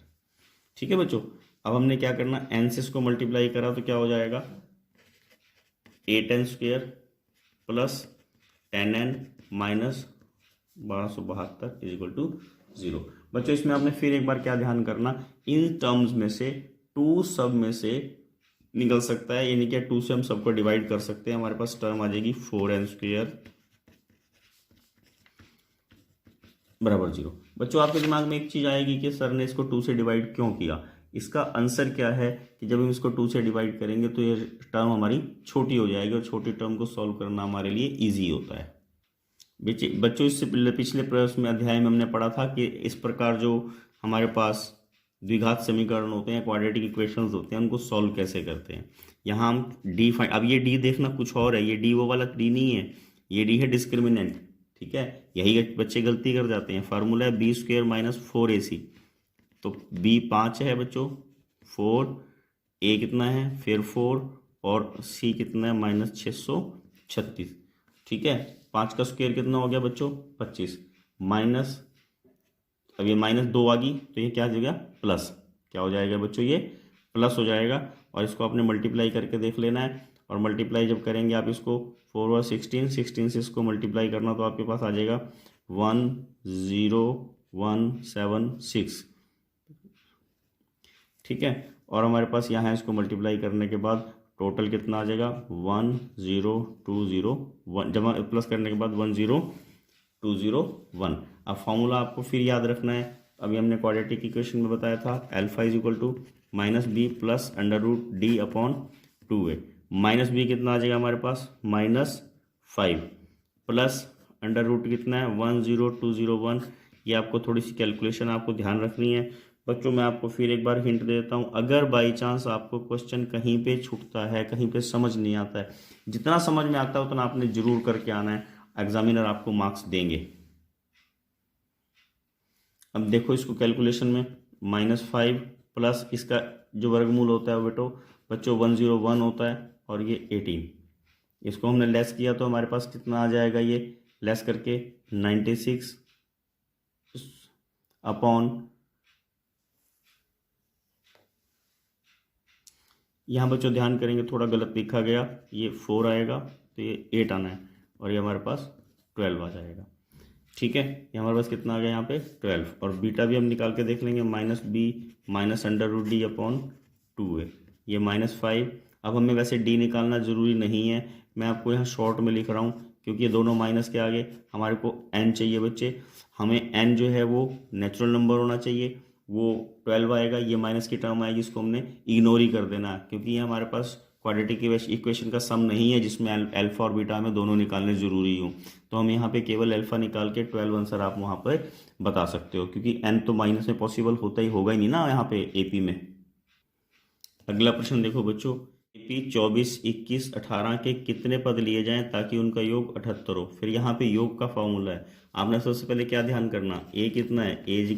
ठीक है बच्चों, अब हमने क्या करना, n से इसको मल्टीप्लाई करा तो क्या हो जाएगा 8n² प्लस 10n माइनस 1272 = 0। बच्चों इसमें आपने फिर एक बार क्या ध्यान करना, इन टर्म्स में से 2 सब में से निकल सकता है, यानी कि 2 से हम सबको डिवाइड कर सकते हैं, हमारे पास टर्म आ जाएगी 4n² बराबर 0। बच्चों आपके दिमाग में एक चीज आएगी कि सर ने इसको 2 से डिवाइड क्यों किया। इसका आंसर क्या है कि जब हम इसको 2 से डिवाइड करेंगे तो ये टर्म हमारी छोटी हो जाएगी, और छोटी टर्म को सॉल्व करना हमारे लिए इजी होता है। बच्चों इससे पिछले प्रश्न में अध्याय में हमने पढ़ा था कि इस प्रकार जो हमारे पास द्विघात समीकरण होते हैं, क्वाड्रेटिक इक्वेशंस होते हैं, उनको सॉल्व कैसे करते हैं। यहाँ हम डी फाइंड, अब ये डी देखना कुछ और है, ये डी वो वाला डी नहीं है, ये डी है डिस्क्रिमिनेंट। ठीक है, यही बच्चे गलती कर जाते हैं। फार्मूला है b² - 4ac, तो b 5 है बच्चों, 4 a कितना है फिर 4 और c कितना है -636। ठीक है, 5 का स्क्वायर कितना हो गया बच्चों 25, माइनस अब ये -2 आ गई तो ये क्या हो जाएगा प्लस, क्या हो जाएगा बच्चों ये प्लस हो जाएगा, और इसको आपने मल्टीप्लाई करके देख लेना है। और मल्टीप्लाई जब करेंगे आप इसको 4 और 16 से इसको मल्टीप्लाई करना तो आपके पास आ जाएगा 10176। ठीक है, और हमारे पास यहाँ इसको मल्टीप्लाई करने के बाद टोटल कितना आ जाएगा 10201, जमा प्लस करने के बाद 10201। अब फॉर्मूला आपको फिर याद रखना है, अभी हमने क्वाड्रेटिक इक्वेशन में बताया था alpha = -b plus √d/2a। Minus b कितना आ जाएगा हमारे पास -5 प्लस अंडर रूट कितना है 10201। ये आपको थोड़ी सी कैलकुलेशन आपको ध्यान रखनी है। बच्चों मैं आपको फिर एक बार हिंट देता हूँ, अगर बाई चांस आपको क्वेश्चन कहीं पे छूटता है, कहीं पे समझ नहीं आता है, जितना समझ में आता है उतना आपने जरूर करके आना है, एग्जामिनर आपको मार्क्स देंगे। अब देखो इसको कैलकुलेशन में -5 प्लस इसका जो वर्गमूल होता है बेटो बच्चों 101 होता है, और ये 18, इसको हमने लेस किया तो हमारे पास कितना आ जाएगा, ये लेस करके 96 अपॉन, यहाँ बच्चों ध्यान करेंगे थोड़ा गलत लिखा गया, ये 4 आएगा तो ये 8 आना है, और ये हमारे पास 12 आ जाएगा। ठीक है, ये हमारे पास कितना आ गया यहाँ पे 12, और बीटा भी हम निकाल के देख लेंगे -b -√d/2a, ये -5। अब हमें वैसे d निकालना ज़रूरी नहीं है, मैं आपको यहाँ शॉर्ट में लिख रहा हूँ क्योंकि ये दोनों माइनस के आगे हमारे को n चाहिए बच्चे, हमें n जो है वो नेचुरल नंबर होना चाहिए, वो 12 आएगा, ये माइनस की टर्म आएगी, इसको हमने इग्नोर ही कर देना है क्योंकि ये हमारे पास क्वाड्रेटिक इक्वेशन का सम नहीं है जिसमें अल्फा और बीटा में दोनों निकालने ज़रूरी हो। तो हम यहाँ पे केवल अल्फा निकाल के 12 आंसर आप वहाँ पर बता सकते हो, क्योंकि n तो माइनस में पॉसिबल होता ही होगा ही नहीं ना यहाँ पे एपी में। अगला प्रश्न देखो बच्चों, एपी 24, 21, 18 के कितने पद लिए जाएं ताकि उनका योग 78 हो। फिर यहाँ पे योग का फॉर्मूला है, आपने सबसे पहले क्या ध्यान करना, a कितना है, a =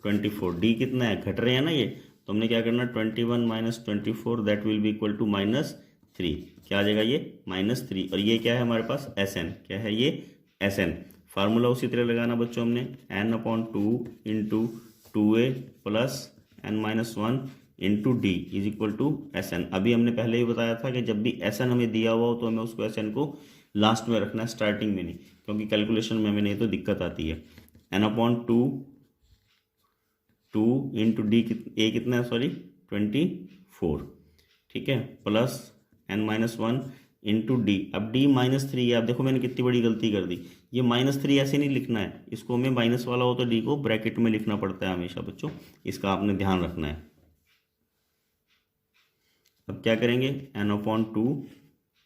24, d कितना है, घट रहे हैं ना ये, तो हमने क्या करना 21 - 24 दैट विल बी = -3, क्या आ जाएगा ये -3, और ये क्या है हमारे पास SN, क्या है ये SN। फार्मूला उसी तरह लगाना बच्चों, हमने n/2 × 2a plus n-1 into d is equal to Sn। अभी हमने पहले ही बताया था कि जब भी Sn हमें दिया हुआ हो तो हमें उसको Sn को लास्ट में रखना है, स्टार्टिंग में नहीं, क्योंकि कैलकुलेशन में हमें नहीं तो दिक्कत आती है। n/2 2 इंटू डी ए कितना है, सॉरी 24, ठीक है, प्लस n-1 इंटू डी। अब डी -3 है। अब देखो मैंने कितनी बड़ी गलती कर दी, ये -3 ऐसे नहीं लिखना है, इसको हमें माइनस वाला हो तो डी को ब्रैकेट में लिखना पड़ता है हमेशा बच्चों, इसका आपने ध्यान रखना है। अब क्या करेंगे, n/2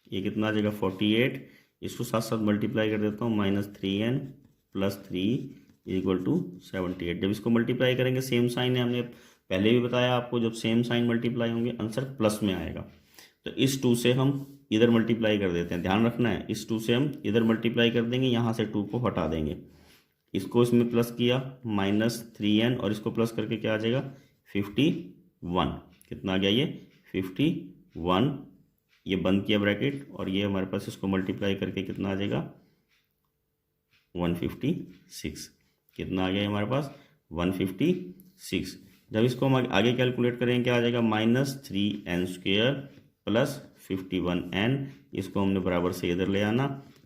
ये कितना आ जाएगा 48, इसको साथ साथ मल्टीप्लाई कर देता हूँ, -3n प्लस 3 इक्वल टू 78। जब इसको मल्टीप्लाई करेंगे सेम साइन है, हमने पहले भी बताया आपको, जब सेम साइन मल्टीप्लाई होंगे आंसर प्लस में आएगा। तो इस 2 से हम इधर मल्टीप्लाई कर देते हैं, ध्यान रखना है, इस 2 से हम इधर मल्टीप्लाई कर देंगे, यहाँ से 2 को हटा देंगे, इसको इसमें प्लस किया -3n और इसको प्लस करके क्या आ जाएगा 51। कितना आ गया ये 51, ये बंद किया ब्रैकेट और ये हमारे पास इसको मल्टीप्लाई करके कितना आ जाएगा 156। कितना आ गया हमारे पास 156। जब इसको हम आगे कैलकुलेट करेंगे क्या आ जाएगा -3n² प्लस 51n, इसको हमने बराबर से इधर ले आना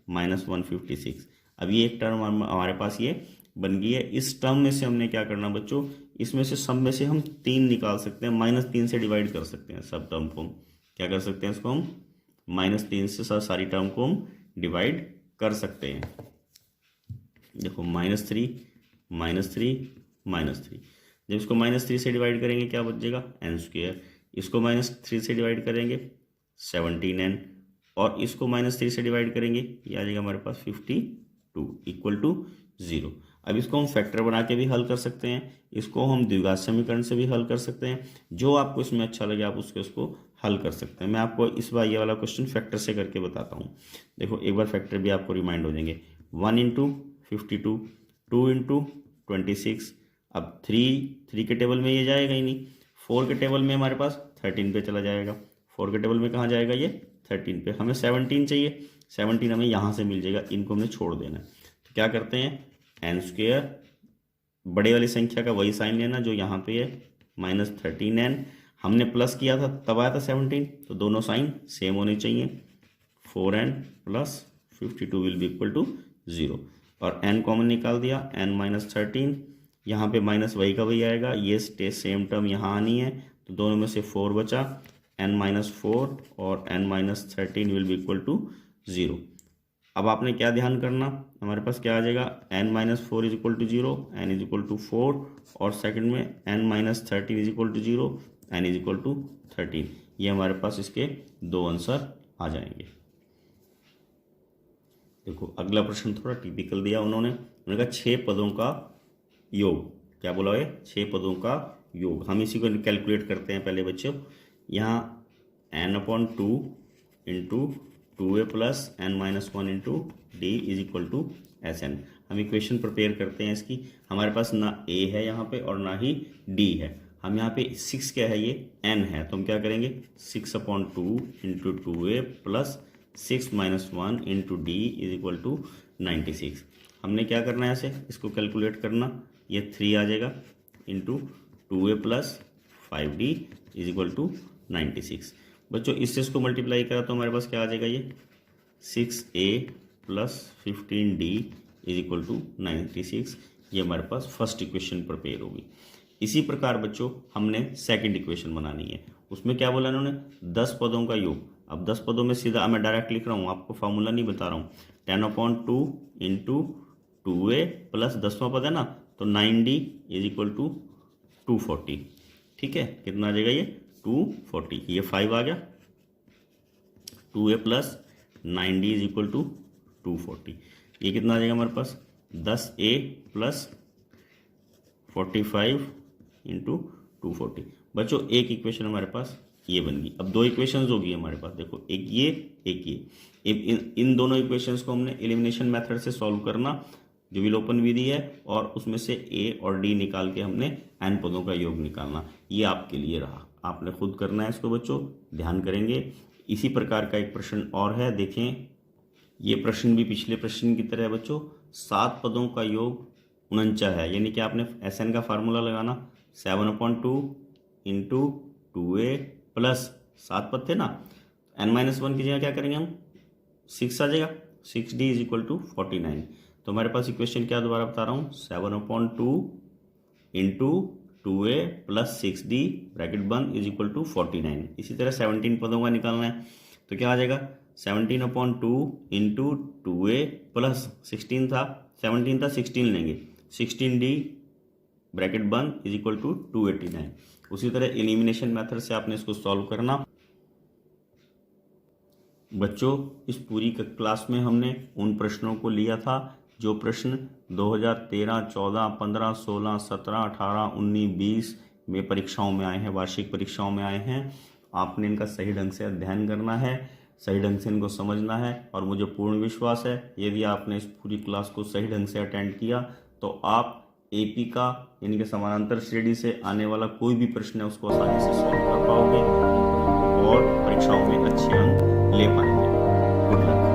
-156। अब ये एक टर्म हमारे पास ये बन गई है। इस टर्म में से हमने क्या करना बच्चों, इसमें से सब में से हम 3 निकाल सकते हैं, -3 से डिवाइड कर सकते हैं सब टर्म को। हम क्या कर सकते हैं, इसको हम -3 से सारी टर्म को हम डिवाइड कर सकते हैं। देखो -3 -3 जब इसको -3 से डिवाइड करेंगे क्या बचेगा n², इसको -3 से डिवाइड करेंगे 17n और इसको -3 से डिवाइड करेंगे ये आ जाएगा हमारे पास 52 इक्वल टू 0। अब इसको हम फैक्टर बना के भी हल कर सकते हैं, इसको हम द्विघात समीकरण से भी हल कर सकते हैं, जो आपको इसमें अच्छा लगे आप उसको हल कर सकते हैं। मैं आपको इस बार ये वाला क्वेश्चन फैक्टर से करके बताता हूँ। देखो एक बार फैक्टर भी आपको रिमाइंड हो जाएंगे, 1 इंटू 52, 2 इंटू 26। अब 3 के टेबल में ये जाएगा ही नहीं, 4 के टेबल में हमारे पास 13 पे चला जाएगा, 4 के टेबल में कहाँ जाएगा ये 13 पे। हमें 17 चाहिए, 17 हमें यहाँ से मिल जाएगा, इनको हमने छोड़ देना है। तो क्या करते हैं n², बड़े वाली संख्या का वही साइन लेना जो यहाँ पे है -13n, हमने प्लस किया था तब आया था 17, तो दोनों साइन सेम होने चाहिए। 4n plus 52 will be equal to 0 और n कॉमन निकाल दिया, n-13, यहाँ पे माइनस वही का वही आएगा, ये सेम टर्म यहाँ आनी है, तो दोनों में से 4 बचा, n-4 और n-13 will be equal to 0। अब आपने क्या ध्यान करना, हमारे पास क्या आ जाएगा n-4 is equal to 0, n is equal to 4 और सेकंड में n-13 is equal to 0, n is equal to 13। ये हमारे पास इसके 2 आंसर आ जाएंगे। देखो अगला प्रश्न थोड़ा टिपिकल दिया उन्होंने कहा 6 पदों का योग, क्या बोला है 6 पदों का योग। हम इसी को कैलकुलेट करते हैं पहले बच्चों। यहाँ n/2 into 2a plus n-1 into d is equal to Sn। हम इक्वेशन प्रिपेयर करते हैं इसकी, हमारे पास ना a है यहाँ पे और ना ही d है। हम यहाँ पे 6 क्या है, ये n है, तो हम क्या करेंगे 6/2 into 2a plus 6-1 into d is equal to 96। हमने क्या करना है ऐसे, इसको कैलकुलेट करना, ये 3 आ जाएगा into 2a plus 5d is equal to 96। बच्चों इससे इसको मल्टीप्लाई करा तो हमारे पास क्या आ जाएगा, ये 6a plus 15d is equal to 96। ये हमारे पास फर्स्ट इक्वेशन प्रिपेयर होगी। इसी प्रकार बच्चों हमने सेकंड इक्वेशन बनानी है, उसमें क्या बोला इन्होंने 10 पदों का योग। अब 10 पदों में सीधा मैं डायरेक्ट लिख रहा हूँ, आपको फार्मूला नहीं बता रहा हूँ। 10/2 इंटू 2a प्लस 10वां पद है ना, तो 9d इज इक्वल टू 240। ठीक है, कितना आ जाएगा ये 240, ये 5 आ गया, 2a plus 9d is equal to 240। ये कितना आ जाएगा हमारे पास 10a प्लस 45 इंटू 240। बच्चों एक इक्वेशन हमारे पास ये बन गई। अब 2 इक्वेशंस होगी हमारे पास, देखो एक ये एक ये। इन दोनों इक्वेशंस को हमने एलिमिनेशन मेथड से सॉल्व करना, जो विलोपन विधि है, और उसमें से a और d निकाल के हमने n पदों का योग निकालना। ये आपके लिए रहा, आपने खुद करना है इसको बच्चों, ध्यान करेंगे। इसी प्रकार का एक प्रश्न और है, देखें। ये प्रश्न भी पिछले प्रश्न की तरह है बच्चों, 7 पदों का योग 49 है, यानी कि आपने SN का फार्मूला लगाना 7/2 इंटू 2a प्लस 7 पद थे ना, n-1 की जगह क्या करेंगे हम 6 आ जाएगा, 6d इज इक्वल टू 49। तो हमारे पास इक्वेशन क्या दोबारा बता रहा हूँ 7/2 into 2a plus 6d bracket बंद इज इक्वल टू 49। इसी तरह 17 पदों का निकालना है तो क्या आ जाएगा 17/2 इंटू 2a प्लस 16 था 16 लेंगे 16d ब्रैकेट बंद इज इक्वल टू 289। उसी तरह एलिमिनेशन मेथड से आपने इसको सॉल्व करना। बच्चों इस पूरी क्लास में हमने उन प्रश्नों को लिया था जो प्रश्न 2013, 14, 15, 16, 17, 18, 19, 20 में परीक्षाओं में आए हैं, वार्षिक परीक्षाओं में आए हैं। आपने इनका सही ढंग से अध्ययन करना है, सही ढंग से इनको समझना है और मुझे पूर्ण विश्वास है यदि आपने इस पूरी क्लास को सही ढंग से अटेंड किया तो आप AP का यानी कि समानांतर श्रेणी से आने वाला कोई भी प्रश्न है उसको आसानी से सॉल्व कर पाओगे और परीक्षाओं में अच्छे अंक ले पाएंगे। Good luck.